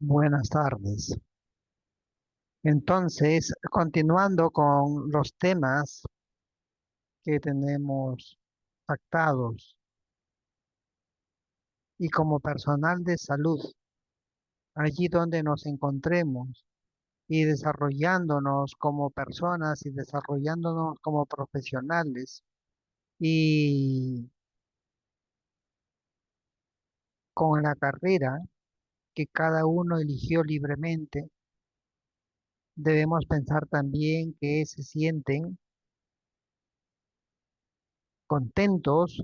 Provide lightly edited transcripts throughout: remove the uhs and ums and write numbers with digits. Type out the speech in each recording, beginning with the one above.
Buenas tardes. Entonces, continuando con los temas que tenemos pactados y como personal de salud, allí donde nos encontremos y desarrollándonos como personas y desarrollándonos como profesionales y con la carrera que cada uno eligió libremente, debemos pensar también que se sienten contentos,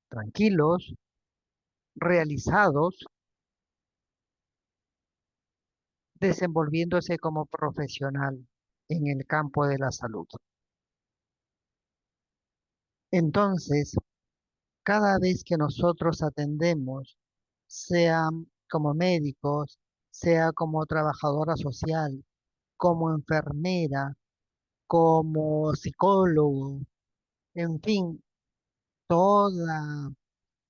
tranquilos, realizados desenvolviéndose como profesional en el campo de la salud. Entonces, cada vez que nosotros atendemos, sea como médicos, sea como trabajadora social, como enfermera, como psicólogo, en fin, toda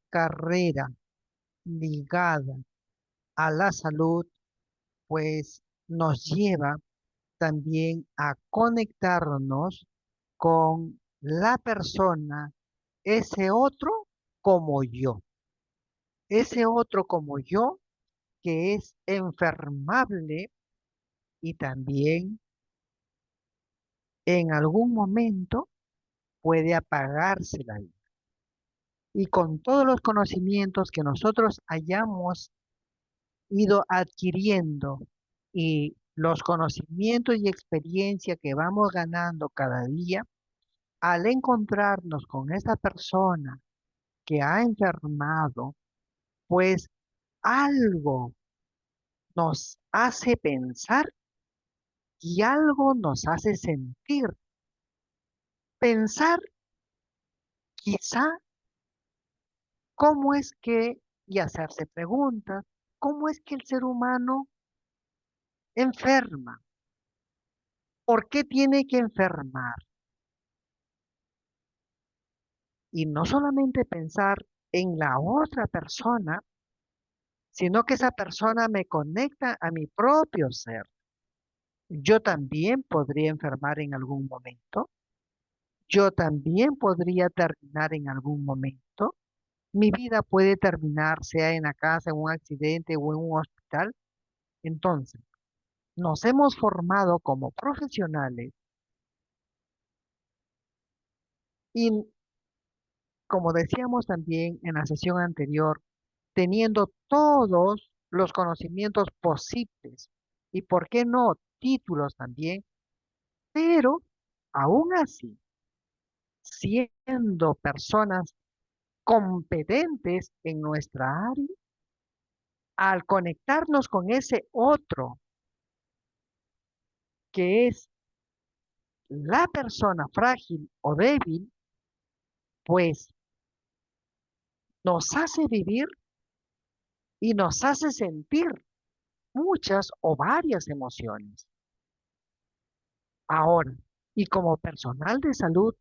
carrera ligada a la salud, pues nos lleva también a conectarnos con la persona, ese otro como yo, ese otro como yo que es enfermable y también en algún momento puede apagarse la vida. Y con todos los conocimientos que nosotros hayamos ido adquiriendo y los conocimientos y experiencia que vamos ganando cada día, al encontrarnos con esta persona que ha enfermado, pues algo nos hace pensar y algo nos hace sentir. Pensar quizá cómo es que, y hacerse preguntas, cómo es que el ser humano enferma, por qué tiene que enfermar. Y no solamente pensar en la otra persona, sino que esa persona me conecta a mi propio ser. Yo también podría enfermar en algún momento. Yo también podría terminar en algún momento. Mi vida puede terminar, sea en la casa, en un accidente o en un hospital. Entonces, nos hemos formado como profesionales y, como decíamos también en la sesión anterior, teniendo todos los conocimientos posibles y, ¿por qué no, títulos también? Pero, aún así, siendo personas competentes en nuestra área, al conectarnos con ese otro que es la persona frágil o débil, pues nos hace vivir y nos hace sentir muchas o varias emociones. Ahora, y como personal de salud,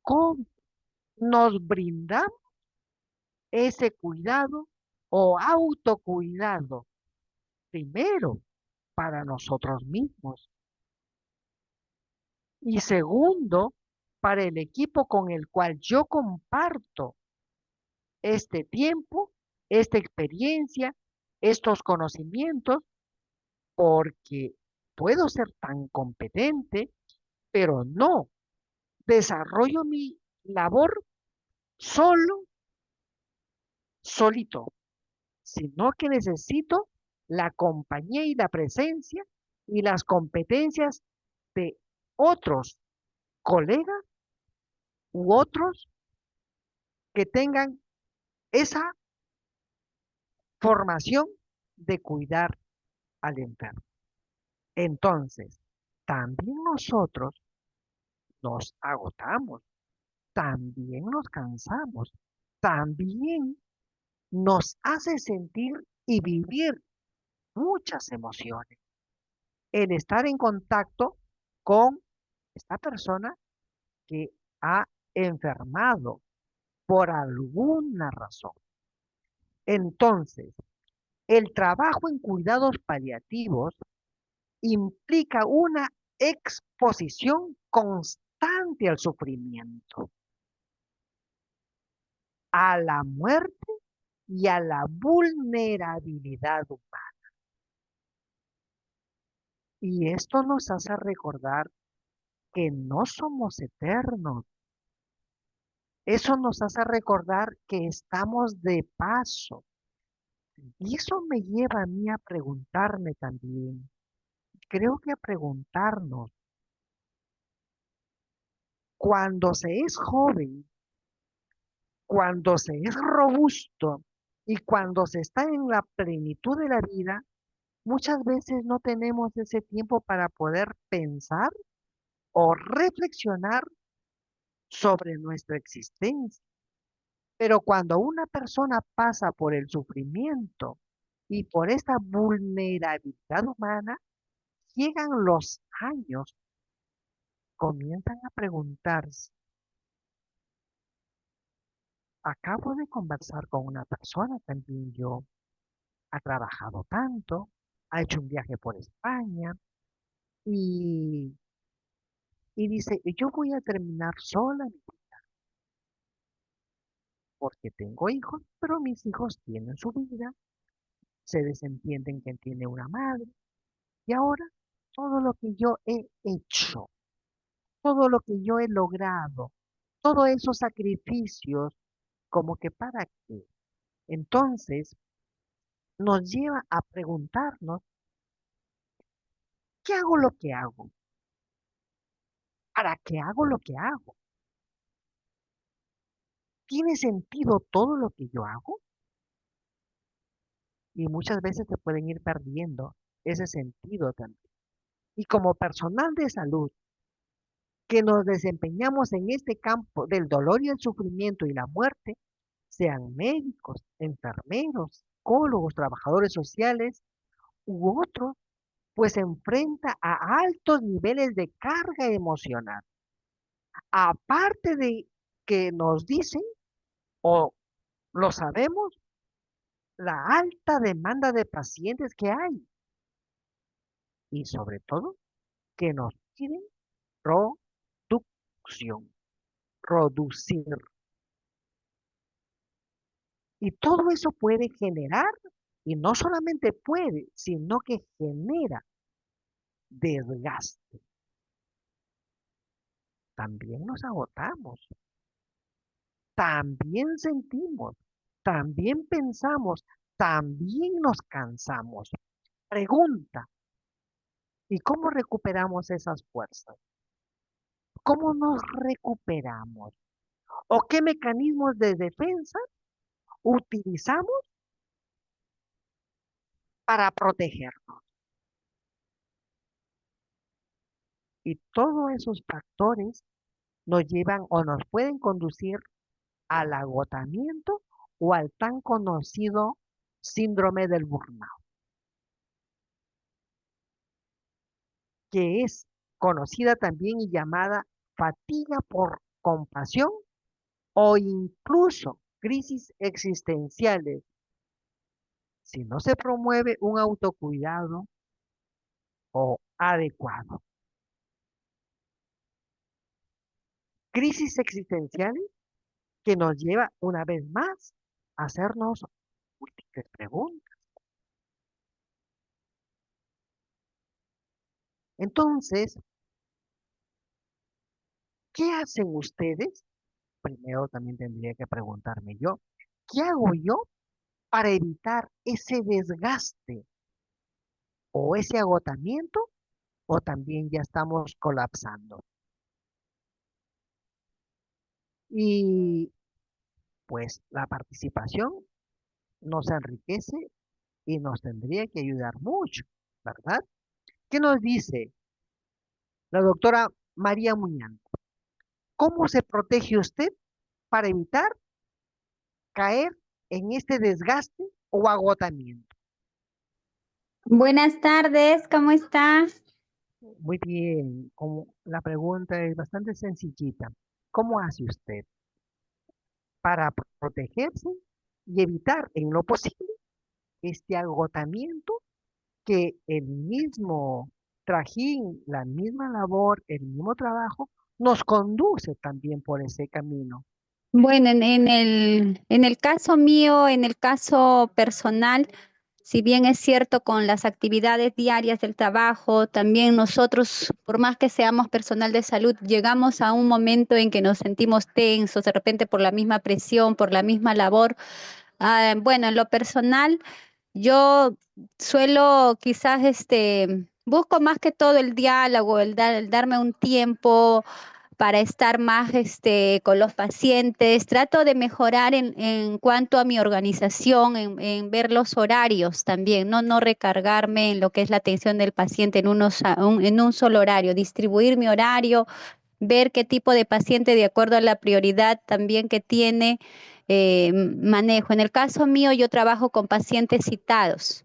¿cómo nos brindamos ese cuidado o autocuidado? Primero, para nosotros mismos. Y segundo, para el equipo con el cual yo comparto este tiempo, esta experiencia, estos conocimientos, porque puedo ser tan competente, pero no desarrollo mi labor solo, solito, sino que necesito la compañía y la presencia y las competencias de otros colegas u otros que tengan esa formación de cuidar al enfermo. Entonces, también nosotros nos agotamos, también nos cansamos, también nos hace sentir y vivir muchas emociones. El estar en contacto con esta persona que ha enfermado por alguna razón. Entonces, El trabajo en cuidados paliativos implica una exposición constante al sufrimiento, a la muerte y a la vulnerabilidad humana. Y esto nos hace recordar que no somos eternos. Eso nos hace recordar que estamos de paso. Y eso me lleva a mí a preguntarme también. Creo que a preguntarnos, cuando se es joven, cuando se es robusto y cuando se está en la plenitud de la vida, muchas veces no tenemos ese tiempo para poder pensar o reflexionar sobre nuestra existencia. Pero cuando una persona pasa por el sufrimiento y por esta vulnerabilidad humana, llegan los años, comienzan a preguntarse, acabo de conversar con una persona, también yo, ha trabajado tanto, ha hecho un viaje por España y, y dice, yo voy a terminar sola porque tengo hijos, pero mis hijos tienen su vida, se desentienden que tiene una madre y ahora todo lo que yo he hecho, todo lo que yo he logrado, todos esos sacrificios, como que para qué. Entonces nos lleva a preguntarnos, ¿qué hago lo que hago? ¿Para qué hago lo que hago? ¿Tiene sentido todo lo que yo hago? Y muchas veces se pueden ir perdiendo ese sentido también. Y como personal de salud, que nos desempeñamos en este campo del dolor y el sufrimiento y la muerte, sean médicos, enfermeros, psicólogos, trabajadores sociales u otros, pues se enfrenta a altos niveles de carga emocional. Aparte de que nos dicen, o lo sabemos, la alta demanda de pacientes que hay y sobre todo que nos piden producción, producir. Y todo eso puede generar, y no solamente puede, sino que genera desgaste. También nos agotamos, también sentimos, también pensamos, también nos cansamos. Pregunta, ¿y cómo recuperamos esas fuerzas? ¿Cómo nos recuperamos? ¿O qué mecanismos de defensa utilizamos para protegernos? Y todos esos factores nos llevan o nos pueden conducir al agotamiento o al tan conocido síndrome del burnout, que es conocida también y llamada fatiga por compasión o incluso crisis existenciales si no se promueve un autocuidado o adecuado. Crisis existenciales que nos lleva una vez más a hacernos múltiples preguntas. Entonces, ¿qué hacen ustedes? Primero también tendría que preguntarme yo, ¿qué hago yo para evitar ese desgaste o ese agotamiento o también ya estamos colapsando? Y pues la participación nos enriquece y nos tendría que ayudar mucho, ¿verdad? ¿Qué nos dice la doctora María Muñán? ¿Cómo se protege usted para evitar caer en este desgaste o agotamiento? Buenas tardes, ¿cómo está? Muy bien, como la pregunta es bastante sencillita. ¿Cómo hace usted para protegerse y evitar en lo posible este agotamiento que el mismo trajín, la misma labor, el mismo trabajo, nos conduce también por ese camino. Bueno, en el caso mío, en el caso personal, si bien es cierto con las actividades diarias del trabajo, también nosotros, por más que seamos personal de salud, llegamos a un momento en que nos sentimos tensos, de repente por la misma presión, por la misma labor. Bueno, en lo personal, yo suelo quizás busco más que todo el diálogo, el darme un tiempo para estar más con los pacientes. Trato de mejorar en cuanto a mi organización, en ver los horarios también, no recargarme en lo que es la atención del paciente en un solo horario, distribuir mi horario, ver qué tipo de paciente de acuerdo a la prioridad también que tiene, manejo. En el caso mío, yo trabajo con pacientes citados.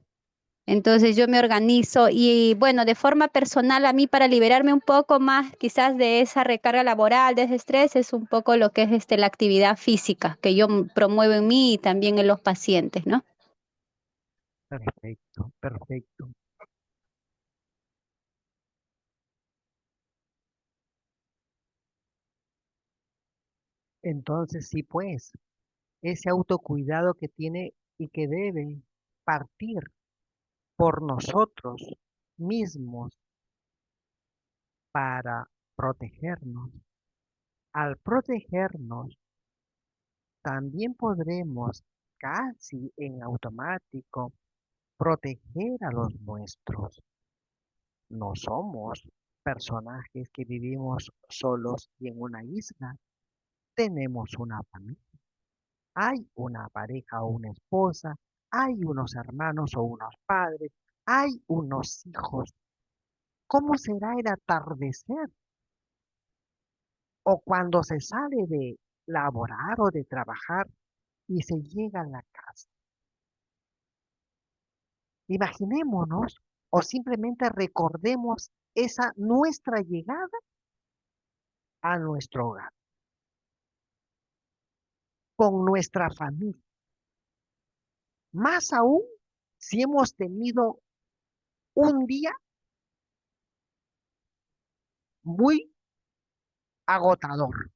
Entonces yo me organizo y bueno, de forma personal a mí para liberarme un poco más quizás de esa recarga laboral, de ese estrés, es un poco lo que es la actividad física que yo promuevo en mí y también en los pacientes, ¿no? Perfecto, perfecto. Entonces, sí, pues, ese autocuidado que tiene y que debe partir por nosotros mismos para protegernos. Al protegernos, también podremos casi en automático proteger a los nuestros. No somos personajes que vivimos solos y en una isla. Tenemos una familia. Hay una pareja o una esposa. Hay unos hermanos o unos padres. Hay unos hijos. ¿Cómo será el atardecer o cuando se sale de laborar o de trabajar y se llega a la casa? Imaginémonos o simplemente recordemos esa nuestra llegada a nuestro hogar con nuestra familia. Más aún si hemos tenido un día muy agotador.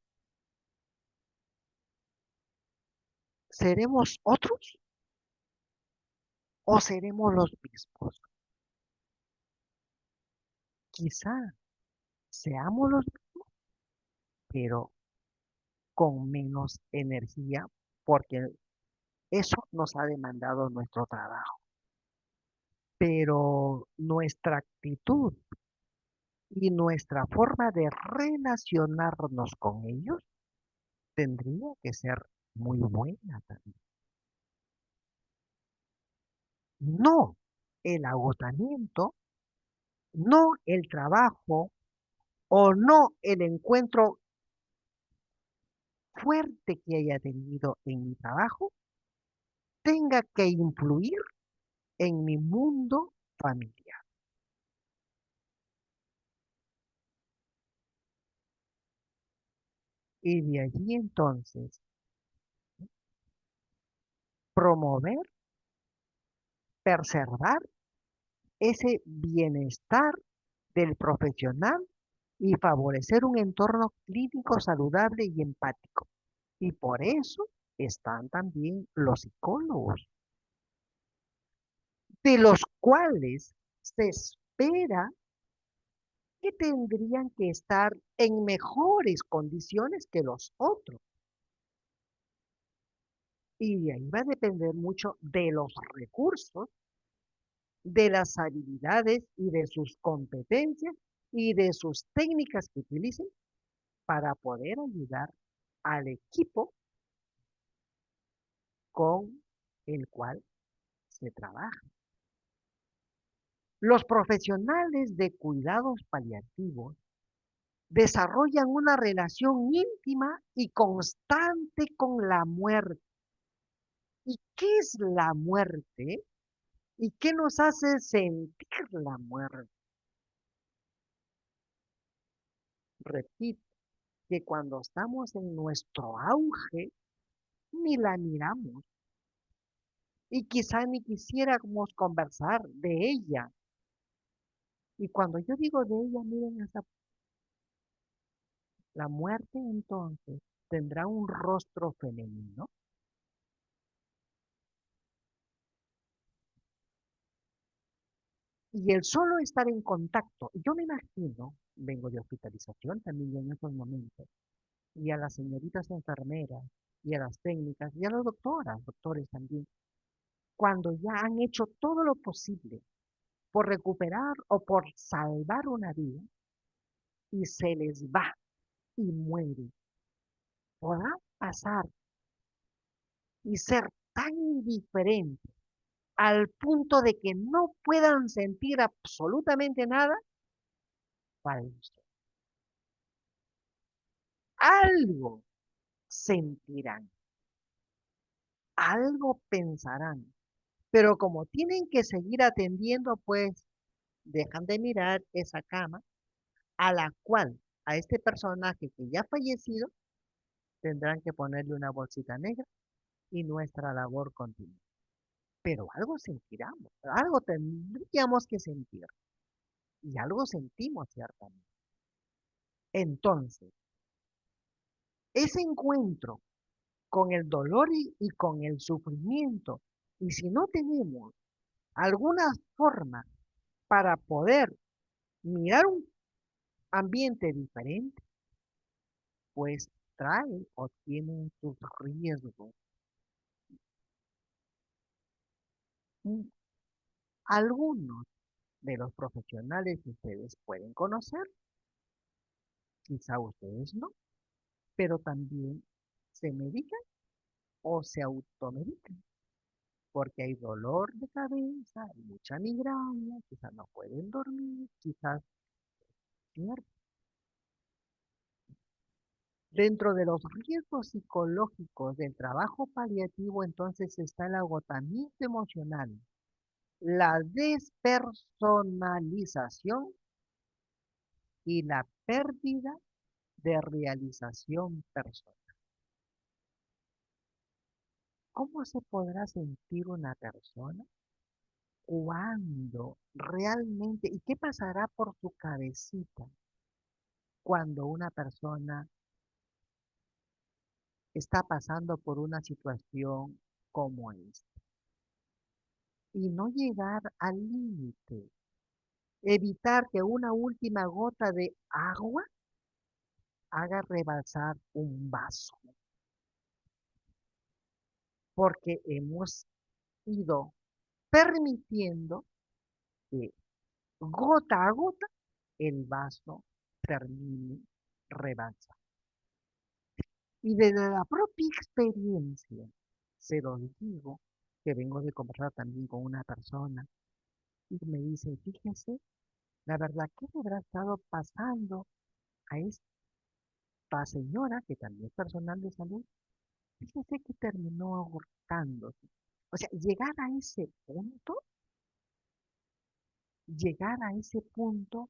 ¿Seremos otros o seremos los mismos? Quizá seamos los mismos, pero con menos energía, porque eso nos ha demandado nuestro trabajo. Pero nuestra actitud y nuestra forma de relacionarnos con ellos tendría que ser muy buena también. No el agotamiento, no el trabajo o no el encuentro fuerte que haya tenido en mi trabajo tenga que influir en mi mundo familiar. Y de allí entonces promover, preservar ese bienestar del profesional y favorecer un entorno clínico saludable y empático. Y por eso están también los psicólogos, de los cuales se espera que tendrían que estar en mejores condiciones que los otros. Y de ahí va a depender mucho de los recursos, de las habilidades y de sus competencias y de sus técnicas que utilicen para poder ayudar al equipo con el cual se trabaja. Los profesionales de cuidados paliativos desarrollan una relación íntima y constante con la muerte. ¿Y qué es la muerte? ¿Y qué nos hace sentir la muerte? Repito, que cuando estamos en nuestro auge, ni la miramos. y quizá ni quisiéramos conversar de ella. Y cuando yo digo de ella, miren, la muerte entonces tendrá un rostro femenino y el solo estar en contacto, yo me imagino, vengo de hospitalización también en esos momentos, y a las señoritas enfermeras, y a las técnicas, y a las doctoras, doctores también, cuando ya han hecho todo lo posible por recuperar o por salvar una vida y se les va y muere, podrá pasar y ser tan indiferente al punto de que no puedan sentir absolutamente nada, falso. Algo sentirán, algo pensarán, pero como tienen que seguir atendiendo, pues dejan de mirar esa cama a la cual a este personaje que ya ha fallecido tendrán que ponerle una bolsita negra y nuestra labor continúa. Pero algo sentiremos, algo tendríamos que sentir y algo sentimos ciertamente. Entonces, ese encuentro con el dolor y con el sufrimiento, y si no tenemos alguna forma para poder mirar un ambiente diferente, pues trae o tiene sus riesgos. Mm, Algunos de los profesionales que ustedes pueden conocer, quizá ustedes no, pero también se medican o se automedican, porque hay dolor de cabeza, hay mucha migraña, quizás no pueden dormir, quizás, ¿cierto? Dentro de los riesgos psicológicos del trabajo paliativo, entonces está el agotamiento emocional, la despersonalización y la pérdida de realización personal. ¿Cómo se podrá sentir una persona cuando realmente, y qué pasará por su cabecita cuando una persona está pasando por una situación como esta? Y no llegar al límite, evitar que una última gota de agua haga rebalsar un vaso, porque hemos ido permitiendo que gota a gota el vaso termine rebalsando. Y desde la propia experiencia, se los digo, que vengo de conversar también con una persona y me dice, fíjese, la verdad, ¿qué le habrá estado pasando a esta señora, que también es personal de salud? Fíjese que terminó ahorcándose. O sea, llegar a ese punto,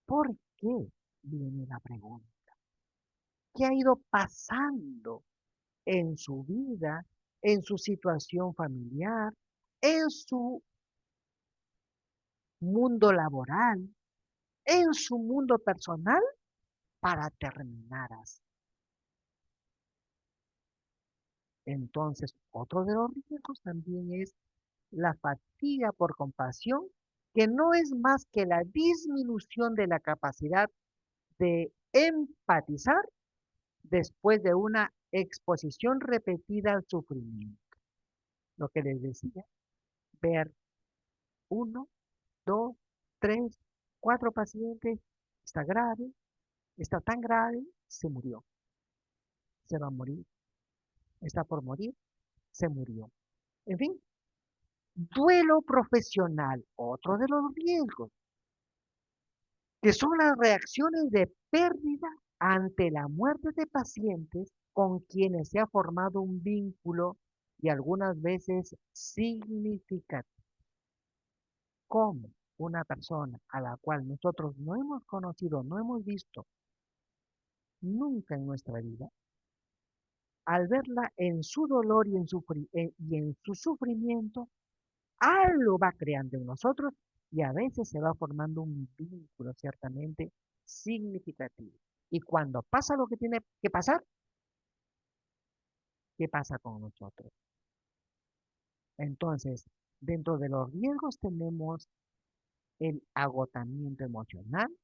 ¿por qué? Viene la pregunta. ¿Qué ha ido pasando en su vida, en su situación familiar, en su mundo laboral, en su mundo personal para terminar así? Entonces, otro de los riesgos también es la fatiga por compasión, que no es más que la disminución de la capacidad de empatizar después de una exposición repetida al sufrimiento. Lo que les decía, ver uno, dos, tres, cuatro pacientes, está grave, está tan grave, se murió, se va a morir, está por morir, se murió. En fin, duelo profesional, otro de los riesgos, que son las reacciones de pérdida ante la muerte de pacientes con quienes se ha formado un vínculo y algunas veces significativo. Como una persona a la cual nosotros no hemos conocido, no hemos visto nunca en nuestra vida, al verla en su dolor y en su sufrimiento, algo va creando en nosotros y a veces se va formando un vínculo ciertamente significativo. Y cuando pasa lo que tiene que pasar, ¿qué pasa con nosotros? Entonces, dentro de los riesgos tenemos el agotamiento emocional,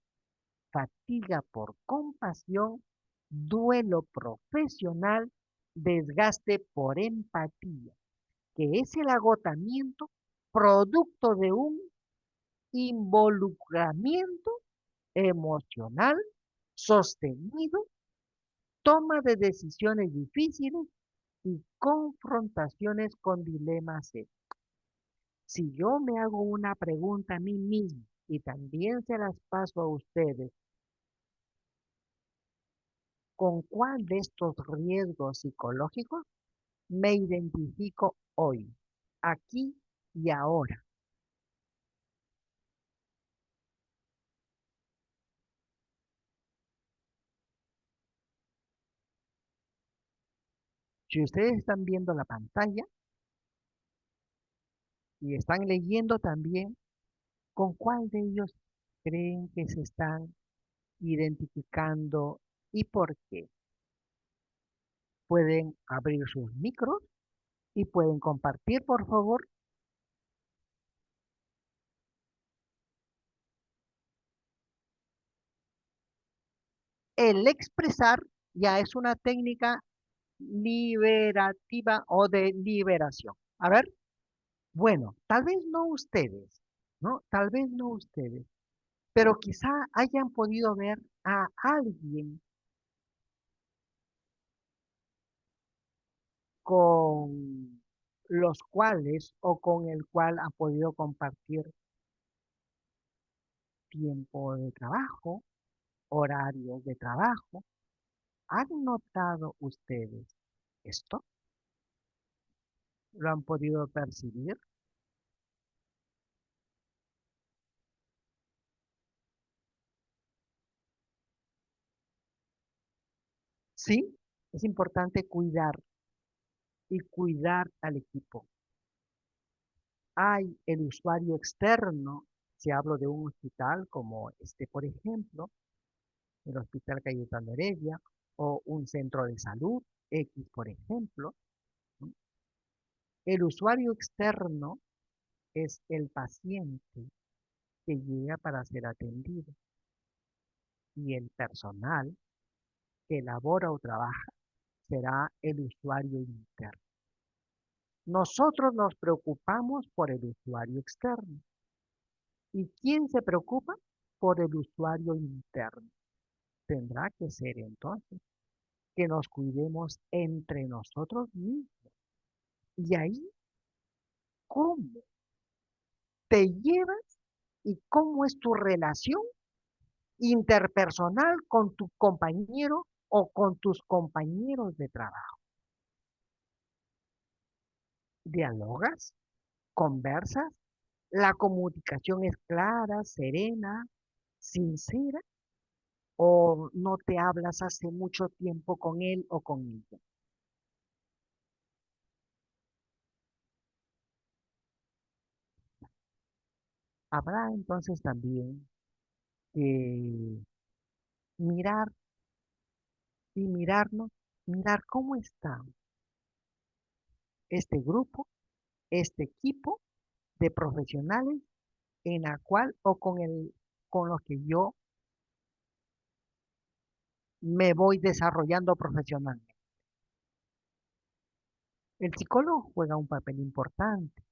fatiga por compasión, duelo profesional, desgaste por empatía, que es el agotamiento producto de un involucramiento emocional sostenido, toma de decisiones difíciles y confrontaciones con dilemas éticos. Si yo me hago una pregunta a mí mismo y también se las paso a ustedes, ¿con cuál de estos riesgos psicológicos me identifico hoy, aquí y ahora? Si ustedes están viendo la pantalla y están leyendo también, ¿con cuál de ellos creen que se están identificando y por qué? Pueden abrir sus micros y pueden compartir, por favor. El expresar ya es una técnica liberativa o de liberación. A ver, bueno, tal vez no ustedes, ¿no? Tal vez no ustedes, pero quizá hayan podido ver a alguien con los cuales o con el cual han podido compartir tiempo de trabajo, horarios de trabajo. ¿Han notado ustedes esto? ¿Lo han podido percibir? Sí, es importante cuidar y cuidar al equipo. Hay el usuario externo, si hablo de un hospital como este, por ejemplo, el Hospital Cayetano Heredia, o un centro de salud X, por ejemplo, ¿no? El usuario externo es el paciente que llega para ser atendido y el personal que elabora o trabaja será el usuario interno. Nosotros nos preocupamos por el usuario externo. ¿Y quién se preocupa por el usuario interno? Tendrá que ser entonces que nos cuidemos entre nosotros mismos. Y ahí, ¿cómo te llevas y cómo es tu relación interpersonal con tu compañero o con tus compañeros de trabajo? ¿Dialogas? ¿Conversas? ¿La comunicación es clara, serena, sincera? ¿O no te hablas hace mucho tiempo con él o con ella? Habrá entonces también que mirar y mirarnos, mirar cómo está este grupo, este equipo de profesionales en la cual o con los que yo me voy desarrollando profesionalmente. El psicólogo juega un papel importante,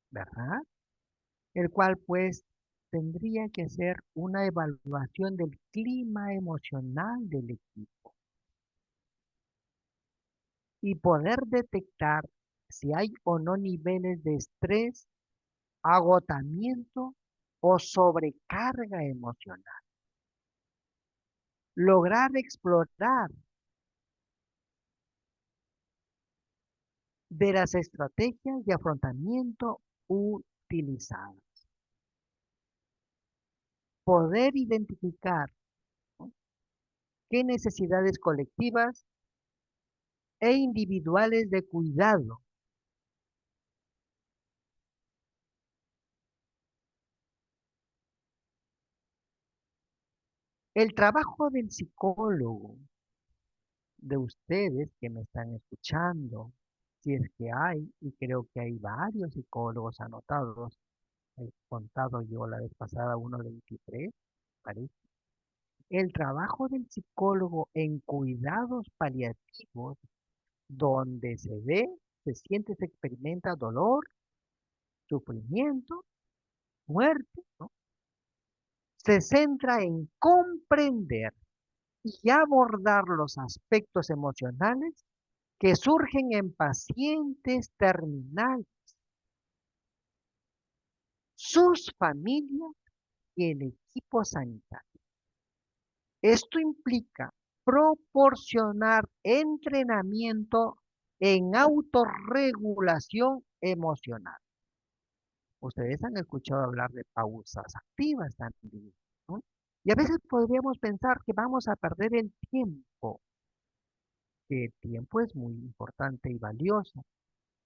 ¿verdad? El cual pues tendría que ser una evaluación del clima emocional del equipo y poder detectar si hay o no niveles de estrés, agotamiento o sobrecarga emocional. Lograr explorar de las estrategias de afrontamiento utilizadas. Poder identificar, ¿no?, qué necesidades colectivas e individuales de cuidado. El trabajo del psicólogo, de ustedes que me están escuchando, si es que hay, y creo que hay varios psicólogos anotados, he contado yo la vez pasada uno de 23, parece. El trabajo del psicólogo en cuidados paliativos, donde se ve, se siente, se experimenta dolor, sufrimiento, muerte, ¿no? Se centra en comprender y abordar los aspectos emocionales que surgen en pacientes terminales, sus familias y el equipo sanitario. Esto implica proporcionar entrenamiento en autorregulación emocional. Ustedes han escuchado hablar de pausas activas también, ¿no? Y a veces podríamos pensar que vamos a perder el tiempo, que el tiempo es muy importante y valioso,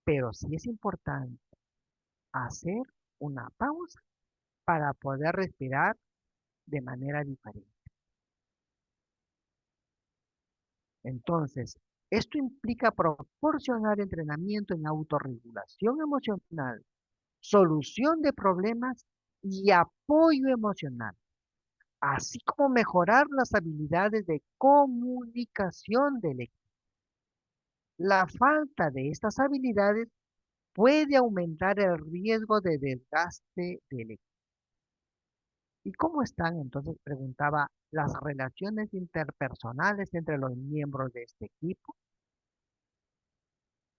pero sí es importante hacer una pausa para poder respirar de manera diferente. Entonces, esto implica proporcionar entrenamiento en autorregulación emocional, solución de problemas y apoyo emocional, así como mejorar las habilidades de comunicación del equipo. La falta de estas habilidades puede aumentar el riesgo de desgaste del equipo. ¿Y cómo están? Entonces preguntaba las relaciones interpersonales entre los miembros de este equipo.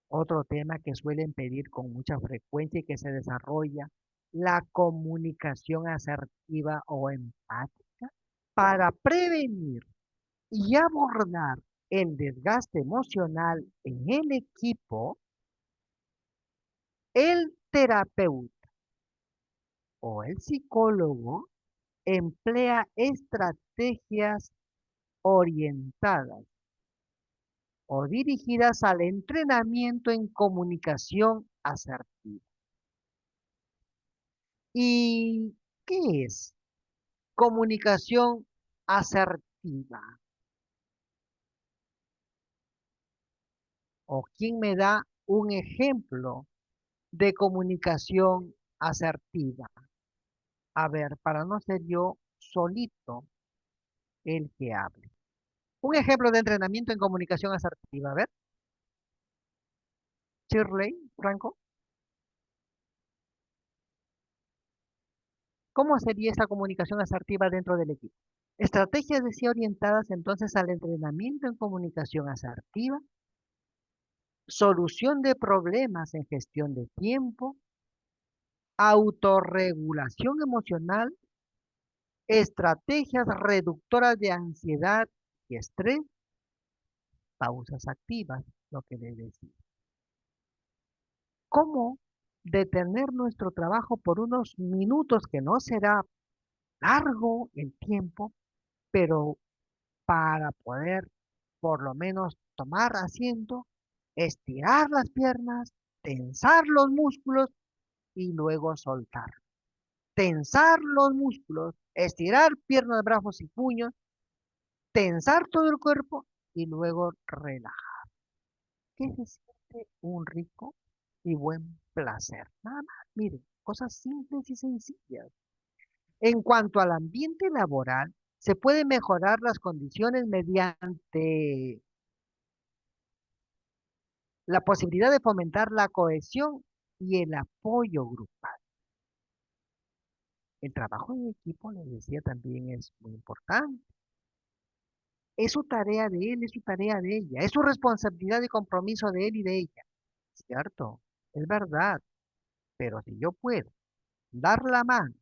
Otro tema que suelen pedir con mucha frecuencia y que se desarrolla, la comunicación asertiva o empática para prevenir y abordar el desgaste emocional en el equipo. El terapeuta o el psicólogo emplea estrategias orientadas o dirigidas al entrenamiento en comunicación asertiva. ¿Y qué es comunicación asertiva? ¿O quién me da un ejemplo de comunicación asertiva? A ver, para no ser yo solito el que hable. Un ejemplo de entrenamiento en comunicación asertiva. A ver, Shirley, Franco, ¿cómo sería esta comunicación asertiva dentro del equipo? Estrategias de sí orientadas entonces al entrenamiento en comunicación asertiva, solución de problemas en gestión de tiempo, autorregulación emocional, estrategias reductoras de ansiedad y estrés, pausas activas, lo que les decía. ¿Cómo detener nuestro trabajo por unos minutos, que no será largo el tiempo, pero para poder por lo menos tomar asiento, estirar las piernas, tensar los músculos y luego soltar? Tensar los músculos, estirar piernas, brazos y puños, tensar todo el cuerpo y luego relajar. ¿Qué se siente? Un rico y buen placer. Nada más, miren, cosas simples y sencillas. En cuanto al ambiente laboral, se puede mejorar las condiciones mediante la posibilidad de fomentar la cohesión y el apoyo grupal. El trabajo en equipo, les decía, también es muy importante. Es su tarea de él, es su tarea de ella, es su responsabilidad y compromiso de él y de ella. ¿Cierto? Es verdad, pero si yo puedo dar la mano,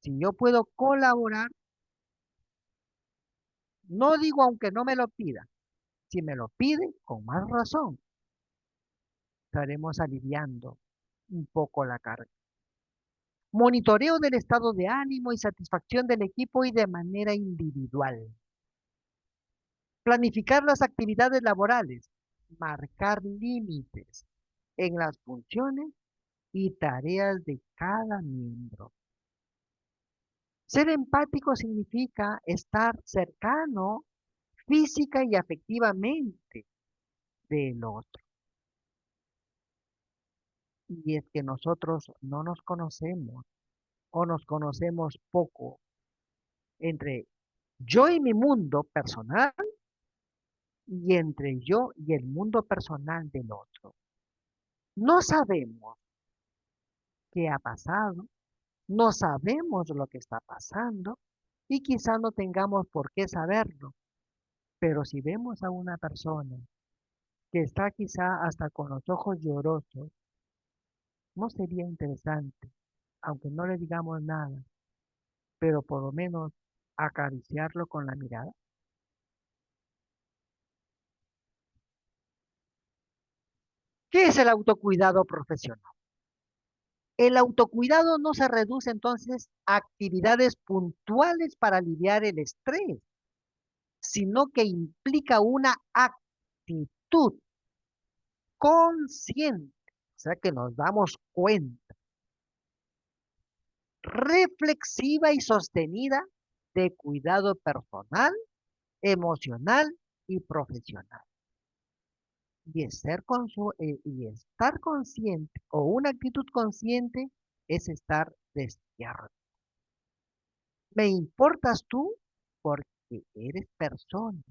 si yo puedo colaborar, no digo aunque no me lo pida, si me lo pide, con más razón, estaremos aliviando un poco la carga. Monitoreo del estado de ánimo y satisfacción del equipo y de manera individual. Planificar las actividades laborales, marcar límites en las funciones y tareas de cada miembro. Ser empático significa estar cercano física y afectivamente del otro. Y es que nosotros no nos conocemos o nos conocemos poco entre yo y mi mundo personal y entre yo y el mundo personal del otro. No sabemos qué ha pasado, no sabemos lo que está pasando y quizá no tengamos por qué saberlo, pero si vemos a una persona que está quizá hasta con los ojos llorosos, ¿no sería interesante, aunque no le digamos nada, pero por lo menos acariciarlo con la mirada? ¿Qué es el autocuidado profesional? El autocuidado no se reduce entonces a actividades puntuales para aliviar el estrés, sino que implica una actitud consciente, o sea que nos damos cuenta, reflexiva y sostenida de cuidado personal, emocional y profesional. Y estar consciente o una actitud consciente es estar despierto. Me importas tú porque eres persona.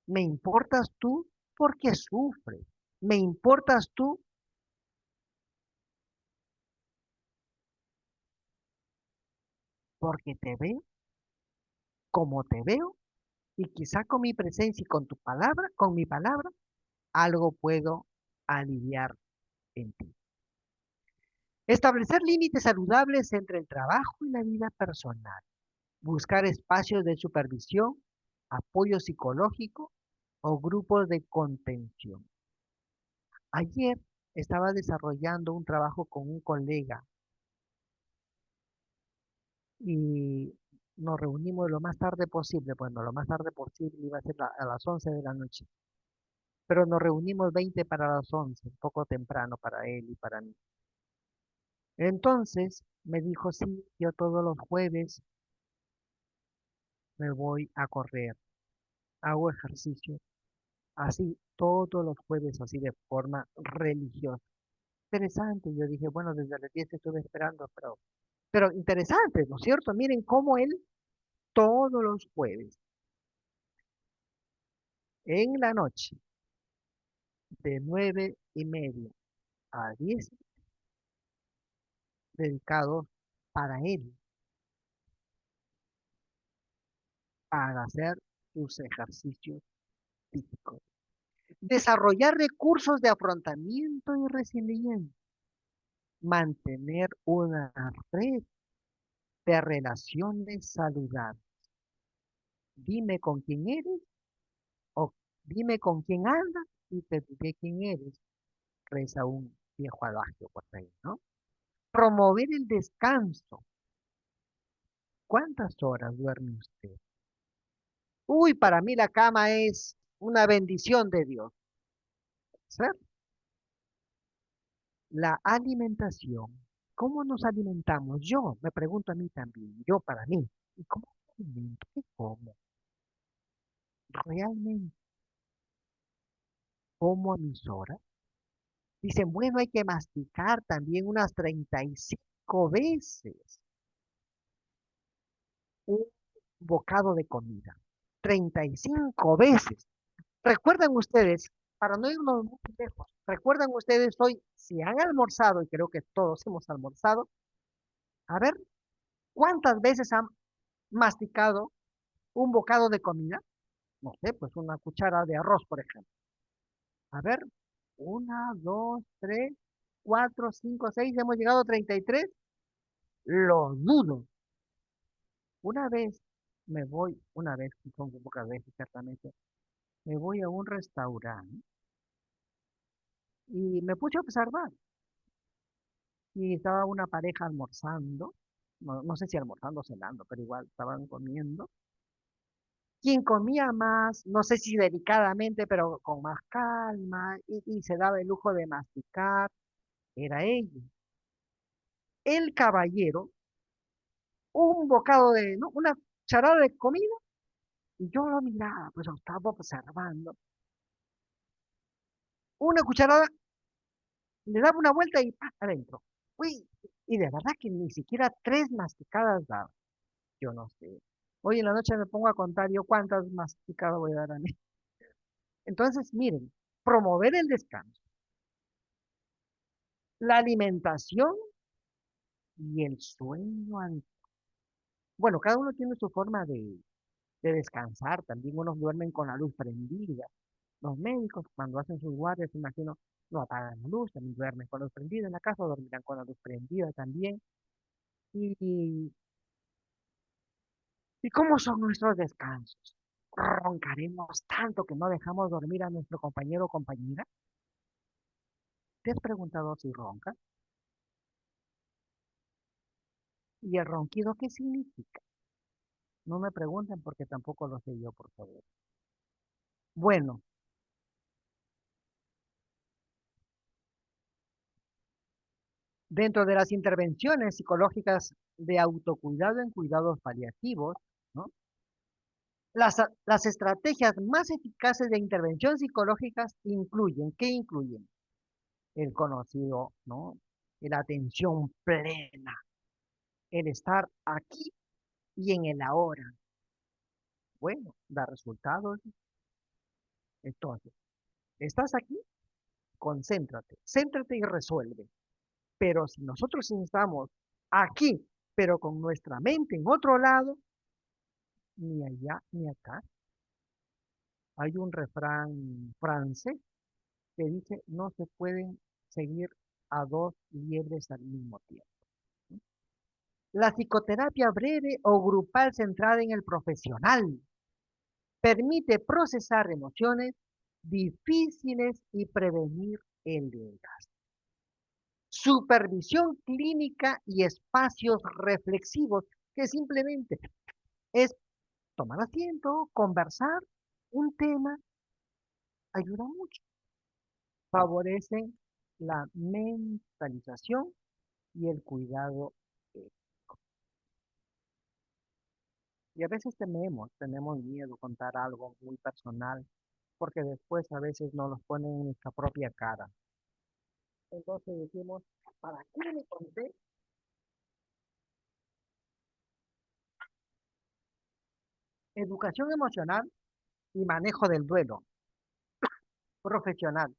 Me importas tú porque sufres. Me importas tú porque te veo como te veo y quizá con mi presencia y con tu palabra, con mi palabra, algo puedo aliviar en ti. Establecer límites saludables entre el trabajo y la vida personal. Buscar espacios de supervisión, apoyo psicológico o grupos de contención. Ayer estaba desarrollando un trabajo con un colega y nos reunimos lo más tarde posible. Bueno, lo más tarde posible iba a ser a las 11 de la noche, pero nos reunimos 20 para las 11, un poco temprano para él y para mí. Entonces me dijo, sí, yo todos los jueves me voy a correr, hago ejercicio, así todos los jueves, así de forma religiosa. Interesante, yo dije, bueno, desde las 10 estuve esperando, pero interesante, ¿no es cierto? Miren cómo él todos los jueves, en la noche, de 9:30 a 10, dedicados para él, para hacer sus ejercicios físicos. Desarrollar recursos de afrontamiento y resiliencia. Mantener una red de relaciones saludables. Dime con quién eres o dime con quién andas y te diré quién eres, reza un viejo adagio por ahí, ¿no? Promover el descanso. ¿Cuántas horas duerme usted? Uy, para mí la cama es una bendición de Dios. ¿Sí? La alimentación. ¿Cómo nos alimentamos? Yo me pregunto a mí también, yo para mí. ¿Y cómo me alimento? ¿Qué como? ¿Realmente como a mis horas? Dicen, bueno, hay que masticar también unas 35 veces un bocado de comida. 35 veces. ¿Recuerdan ustedes, para no irnos muy lejos, recuerdan ustedes hoy, si han almorzado, y creo que todos hemos almorzado, a ver, ¿cuántas veces han masticado un bocado de comida? No sé, pues una cuchara de arroz, por ejemplo. A ver, una, dos, tres, cuatro, cinco, seis, hemos llegado a 33. Lo dudo. Una vez, y son pocas veces ciertamente, me voy a un restaurante y me puse a observar. Y estaba una pareja almorzando, no sé si almorzando o cenando, pero igual estaban comiendo. Quien comía más, no sé si delicadamente, pero con más calma, y se daba el lujo de masticar, era ella. El caballero, un bocado de, ¿no? Una charada de comida, y yo lo miraba, pues lo estaba observando. Una cucharada, le daba una vuelta y ¡pah! Adentro. Uy, y de verdad que ni siquiera tres masticadas daba. Yo no sé. Hoy en la noche me pongo a contar yo cuántas masticadas voy a dar a mí. Entonces, miren, promover el descanso, la alimentación y el sueño. Bueno, cada uno tiene su forma de descansar. También unos duermen con la luz prendida. Los médicos, cuando hacen sus guardias, imagino, no apagan la luz, también duermen con la luz prendida en la casa, dormirán con la luz prendida también. ¿Y, y cómo son nuestros descansos? ¿Roncaremos tanto que no dejamos dormir a nuestro compañero o compañera? ¿Te has preguntado si ronca? ¿Y el ronquido qué significa? No me pregunten porque tampoco lo sé yo, por favor. Bueno, dentro de las intervenciones psicológicas de autocuidado en cuidados paliativos, ¿no? Las estrategias más eficaces de intervención psicológicas incluyen, ¿qué incluyen? El conocido, ¿no? La atención plena, el estar aquí y en el ahora. Bueno, da resultados. Entonces, estás aquí, concéntrate, céntrate y resuelve. Pero si nosotros estamos aquí, pero con nuestra mente en otro lado, ni allá ni acá. Hay un refrán francés que dice, no se pueden seguir a dos liebres al mismo tiempo. La psicoterapia breve o grupal centrada en el profesional permite procesar emociones difíciles y prevenir el desgaste. Supervisión clínica y espacios reflexivos, que simplemente es tomar asiento, conversar un tema, ayuda mucho. Favorecen la mentalización y el cuidado. eh, Y a veces tenemos miedo a contar algo muy personal, porque después a veces nos los ponen en nuestra propia cara. Entonces decimos, ¿para qué le conté? Educación emocional y manejo del duelo profesional.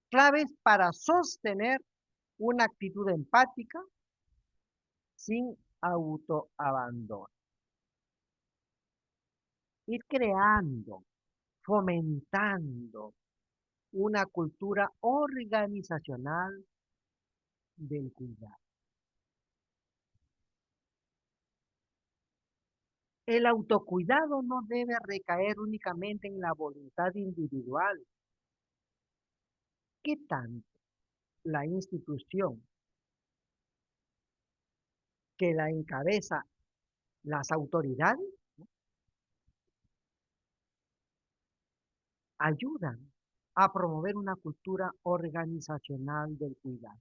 Claves para sostener una actitud empática sin autoabandono. Ir creando, fomentando una cultura organizacional del cuidado. El autocuidado no debe recaer únicamente en la voluntad individual. ¿Qué tanto la institución que la encabeza las autoridades ayudan a promover una cultura organizacional del cuidado?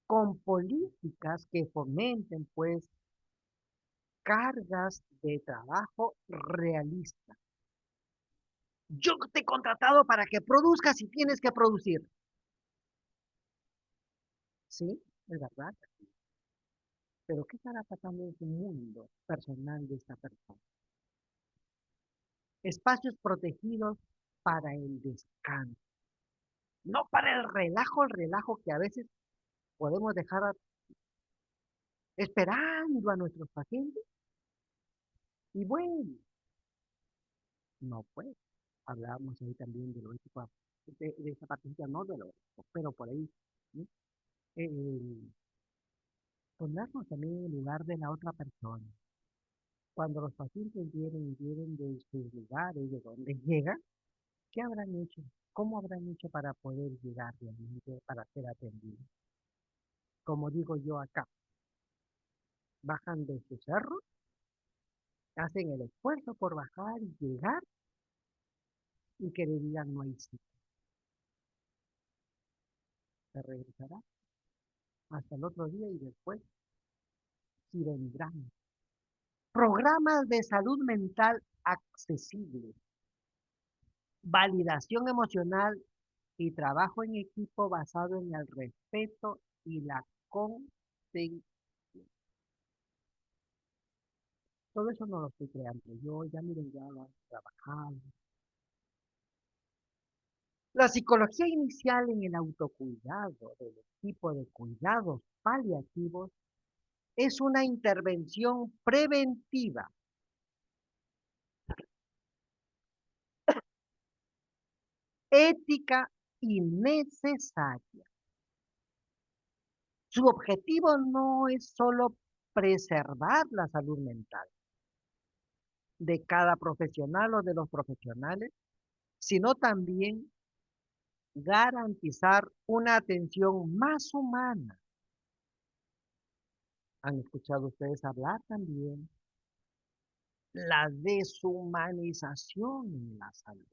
Con políticas que fomenten, pues, cargas de trabajo realistas. Yo te he contratado para que produzcas y tienes que producir. Sí, es verdad. Pero ¿qué estará pasando en su mundo personal de esta persona? Espacios protegidos para el descanso, no para el relajo que a veces podemos dejar esperando a nuestros pacientes. Y bueno, no pues, hablamos ahí también de lo ético, de esa partecita, no de lo ético, pero por ahí, ¿sí? Eh, Ponernos también en el lugar de la otra persona. Cuando los pacientes vienen de sus lugares, de donde llegan, ¿qué habrán hecho? ¿Cómo habrán hecho para poder llegar realmente, para ser atendidos? Como digo yo acá, bajan de su cerro hacen el esfuerzo por bajar y llegar y que le digan no hay sitio. Se regresará hasta el otro día y después sí vendrán. Programas de salud mental accesibles, validación emocional y trabajo en equipo basado en el respeto y la comprensión. Todo eso no lo estoy creando yo, ya miren, ya lo han trabajado. La psicología inicial en el autocuidado del equipo de cuidados paliativos es una intervención preventiva, ética y necesaria. Su objetivo no es solo preservar la salud mental de cada profesional o de los profesionales, sino también garantizar una atención más humana. ¿Han escuchado ustedes hablar también? La deshumanización en la salud.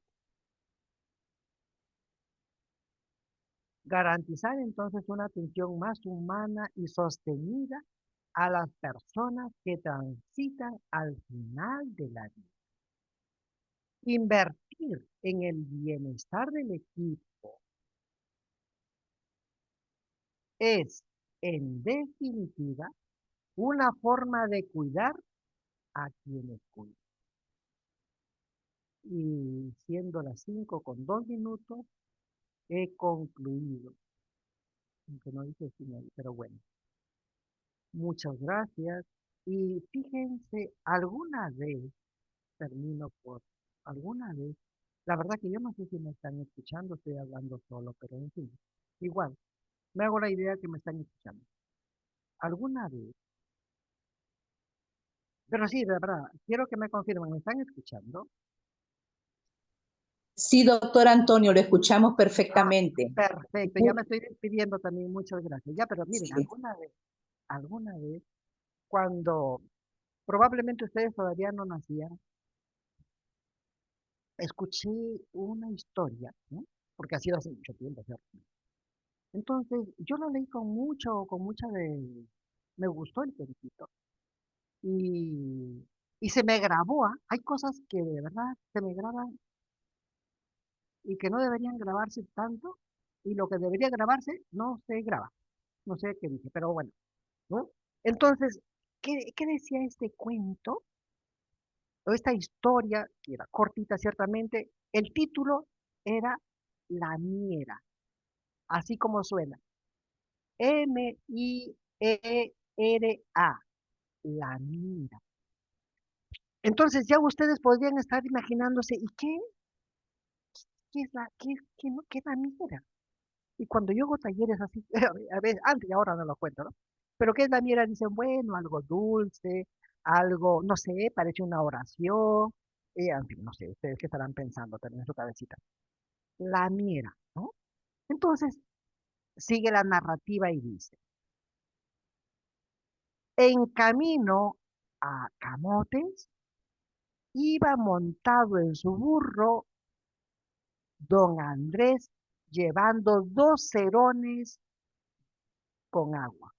Garantizar entonces una atención más humana y sostenida a las personas que transitan al final de la vida. Invertir en el bienestar del equipo es, en definitiva, una forma de cuidar a quienes cuidan. Y siendo las 5:02, he concluido. Aunque no dice final, pero bueno. Muchas gracias. Y fíjense, alguna vez, termino por, alguna vez, la verdad que yo no sé si me están escuchando, estoy hablando solo, pero en fin, igual, me hago la idea que me están escuchando. Alguna vez, pero sí, de verdad, quiero que me confirmen, ¿me están escuchando? Sí, doctor Antonio, lo escuchamos Ah, perfectamente. perfecto, ya me estoy despidiendo también, muchas gracias. Ya, pero miren, Sí. alguna vez, cuando probablemente ustedes todavía no nacían, escuché una historia, ¿no? Porque ha sido hace mucho tiempo, ¿cierto? Entonces, yo lo leí con mucha de, me gustó el cuentito y, y se me grabó, ¿ah? Hay cosas que de verdad se me graban y que no deberían grabarse tanto y lo que debería grabarse no se graba, no sé qué dice, pero bueno, ¿no? Entonces, ¿qué decía este cuento o esta historia, que era cortita ciertamente? El título era La Miera, así como suena. Miera, la mira. Entonces ya ustedes podrían estar imaginándose, ¿y qué es qué es la mira? Y cuando yo hago talleres así, a veces, antes y ahora no lo cuento, ¿no? Pero ¿qué es la mira? Dicen, bueno, algo dulce, algo, no sé, parece una oración, en fin, no sé, ustedes qué estarán pensando también en su cabecita. La mira, ¿no? Entonces, sigue la narrativa y dice, en camino a Camotes, iba montado en su burro don Andrés llevando 2 cerones con agua.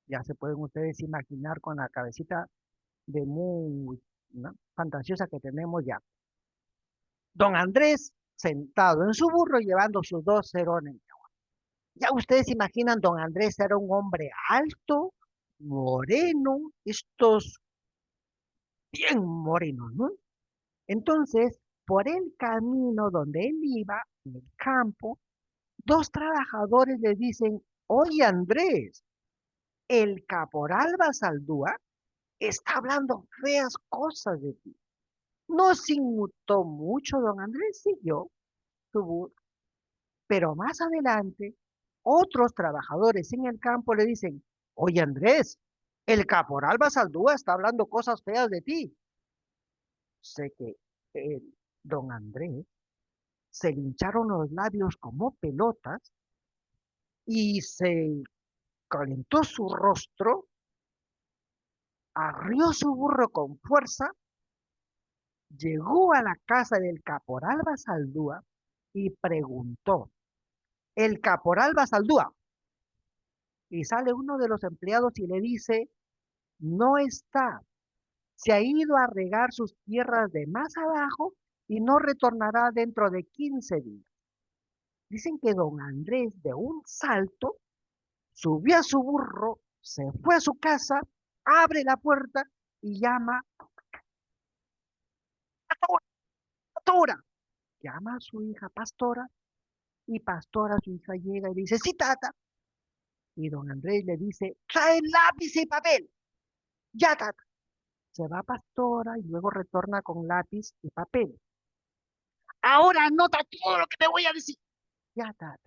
Ya se pueden ustedes imaginar con la cabecita de muy, ¿no?, fantasiosa que tenemos ya. Don Andrés sentado en su burro llevando sus 2 cerones. Ya ustedes imaginan, don Andrés era un hombre alto, moreno, estos bien morenos, ¿no? Entonces, por el camino donde él iba, en el campo, 2 trabajadores le dicen, oye Andrés, el caporal Basaldúa está hablando feas cosas de ti. No se inmutó mucho don Andrés, siguió su burro, pero más adelante, otros trabajadores en el campo le dicen, oye Andrés, el caporal Basaldúa está hablando cosas feas de ti. Sé que don Andrés se le hincharon los labios como pelotas y se calentó su rostro arrió su burro con fuerza, llegó a la casa del caporal Basaldúa y preguntó, el caporal Basaldúa, y sale uno de los empleados y le dice, no está, se ha ido a regar sus tierras de más abajo y no retornará dentro de 15 días. Dicen que don Andrés de un salto subió a su burro, se fue a su casa, abre la puerta y llama, pastora, pastora. Llama a su hija pastora y pastora, su hija llega y dice, sí, tata. Y don Andrés le dice, trae lápiz y papel. Ya, tata. Se va pastora y luego retorna con lápiz y papel. Ahora anota todo lo que te voy a decir. Ya, tata.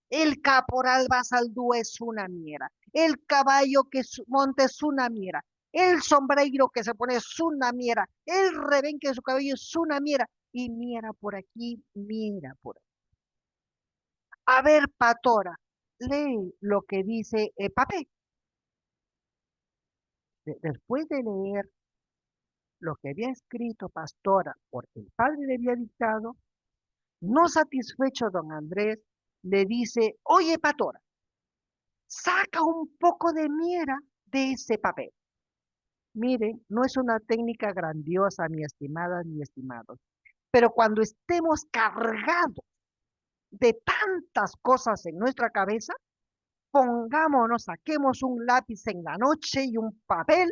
El caporal Basaldúa es una miera. El caballo que monta es una miera. El sombrero que se pone es una miera. El rebenque de su cabello es una miera. Y miera por aquí, miera por aquí. A ver, Patora, lee lo que dice el papel. Después de leer lo que había escrito Pastora, porque el padre le había dictado, no satisfecho don Andrés, le dice, oye, Pastora, saca un poco de miera de ese papel. Mire, no es una técnica grandiosa, mi estimada, ni estimados, pero cuando estemos cargados de tantas cosas en nuestra cabeza, pongámonos, saquemos un lápiz en la noche y un papel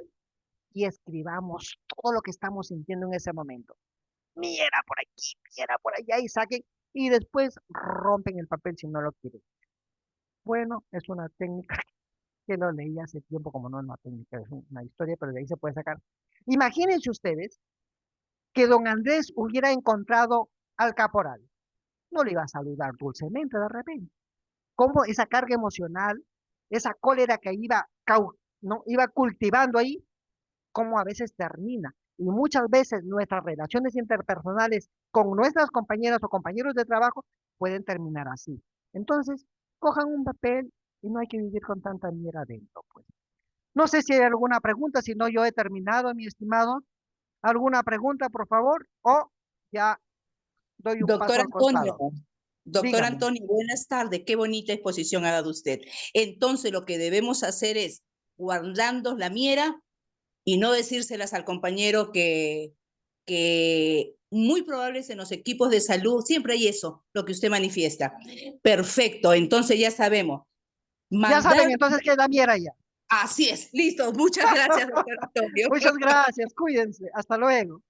y escribamos todo lo que estamos sintiendo en ese momento. Mira por aquí, mira por allá y saquen y después rompen el papel si no lo quieren. Bueno, es una técnica que lo leí hace tiempo, como no es una técnica, es una historia, pero de ahí se puede sacar. Imagínense ustedes que don Andrés hubiera encontrado al caporal. No le iba a saludar dulcemente de repente. Cómo esa carga emocional, esa cólera que no, iba cultivando ahí, cómo a veces termina. Y muchas veces nuestras relaciones interpersonales con nuestras compañeras o compañeros de trabajo pueden terminar así. Entonces, cojan un papel y no hay que vivir con tanta mierda adentro, pues. No sé si hay alguna pregunta, si no yo he terminado, mi estimado. ¿Alguna pregunta, por favor? O ya doy un Doctor paso al Antonio, costado. doctor Dígame. Antonio, buenas tardes. Qué bonita exposición ha dado usted. Entonces, lo que debemos hacer es guardarnos la miera y no decírselas al compañero que muy probables en los equipos de salud, siempre hay eso, lo que usted manifiesta. Perfecto, entonces ya sabemos. Ya saben Mandar, entonces que es la mierda ya. así es, listo. Muchas gracias, doctor Antonio. Muchas gracias, cuídense. Hasta luego.